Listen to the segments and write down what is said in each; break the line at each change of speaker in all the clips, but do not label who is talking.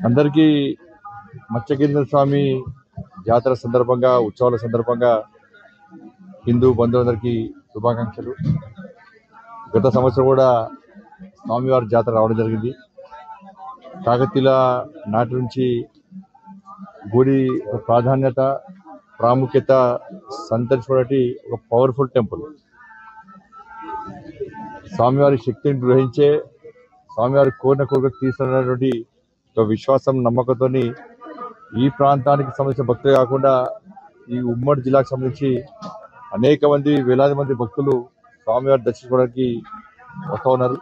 అందరికీ మత్స్యకేంద్ర స్వామి జాతర సందర్భంగా ఉత్సవాల సందర్భంగా హిందూ బంధువులందరికీ శుభాకాంక్షలు. గత సంవత్సరం కూడా స్వామివారి జాతర రావడం జరిగింది. కాకతీయుల నాటి నుంచి గుడి ప్రాధాన్యత ప్రాముఖ్యత సంతరించుకున్నటువంటి ఒక పవర్ఫుల్ టెంపుల్. స్వామివారి శక్తిని గ్రహించే స్వామివారి కోరిన కోరిక తీసుకున్నటువంటి ఒక విశ్వాసం నమ్మకంతో ఈ ప్రాంతానికి సంబంధించిన భక్తులు కాకుండా ఈ ఉమ్మడి జిల్లాకు సంబంధించి అనేక మంది వేలాది మంది భక్తులు స్వామివారి దర్శించుకోవడానికి వస్తూ ఉన్నారు.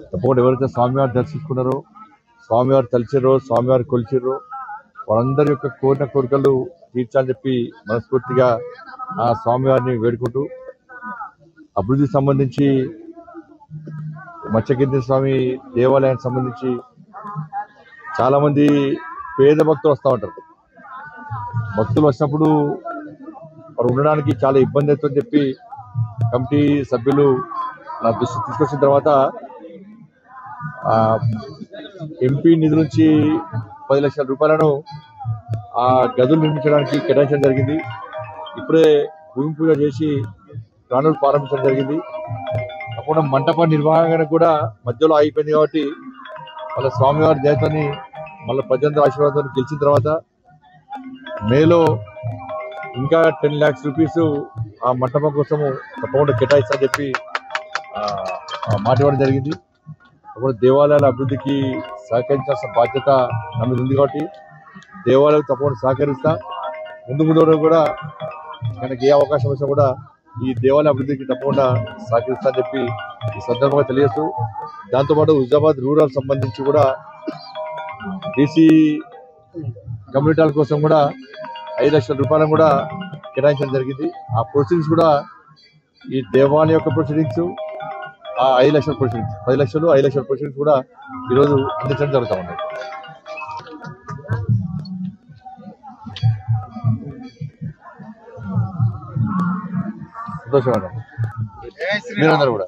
తప్పకుండా ఎవరైతే స్వామివారి దర్శించుకున్నారో, స్వామివారు తలిచారో, స్వామివారు కొలిచారో వారందరి యొక్క కోరిన కోరికలు తీర్చాలని చెప్పి మనస్ఫూర్తిగా ఆ స్వామివారిని వేడుకుంటూ, అభివృద్ధికి సంబంధించి మత్స్యకేంద్ర స్వామి దేవాలయానికి సంబంధించి చాలా మంది పేద భక్తులు వస్తూ ఉంటారు. భక్తులు వచ్చినప్పుడు వారు ఉండడానికి చాలా ఇబ్బంది అవుతుందని చెప్పి కమిటీ సభ్యులు నా దృష్టి తీసుకొచ్చిన తర్వాత ఎంపీ నిధుల నుంచి 10 లక్షల రూపాయలను ఆ గదులు నిర్మించడానికి కేటాయించడం జరిగింది. ఇప్పుడే భూమి పూజ చేసి ప్లానులు ప్రారంభించడం జరిగింది. అప్పుడు మంటప నిర్వహణ కూడా మధ్యలో ఆగిపోయింది కాబట్టి వాళ్ళ స్వామివారి దయతోని మళ్ళీ ప్రజలందరూ ఆశీర్వాదంతో గెలిచిన తర్వాత మేలో ఇంకా 10 lakhs రూపీస్ ఆ మంటపం కోసము తప్పకుండా కేటాయిస్తా చెప్పి మాట ఇవ్వడం జరిగింది. అప్పుడు దేవాలయాల అభివృద్ధికి సహకరించాల్సిన బాధ్యత నా మీద ఉంది కాబట్టి దేవాలయాలకు తప్పకుండా సహకరిస్తా. ముందు కూడా మనకి ఏ అవకాశం వచ్చినా కూడా ఈ దేవాలయ అభివృద్ధికి తప్పకుండా సహకరిస్తా అని చెప్పి ఈ సందర్భంగా తెలియజేస్తూ, దాంతోపాటు హుజాబాద్ రూరల్ సంబంధించి కూడా బీసీ కమ్యూనిటీల కోసం కూడా 5 లక్షల రూపాయలను కూడా కేటాయించడం జరిగింది. ఆ ప్రొసీడింగ్స్ కూడా ఈ దేవాలయ యొక్క ప్రొసీడింగ్స్, ఆ 5 లక్షల ప్రొసీడింగ్స్, 10 లక్షలు 5 లక్షల ప్రొసీడింగ్స్ కూడా ఈరోజు అందించడం జరుగుతూ ఉన్నాయి. సంతోషం మీరందరూ కూడా.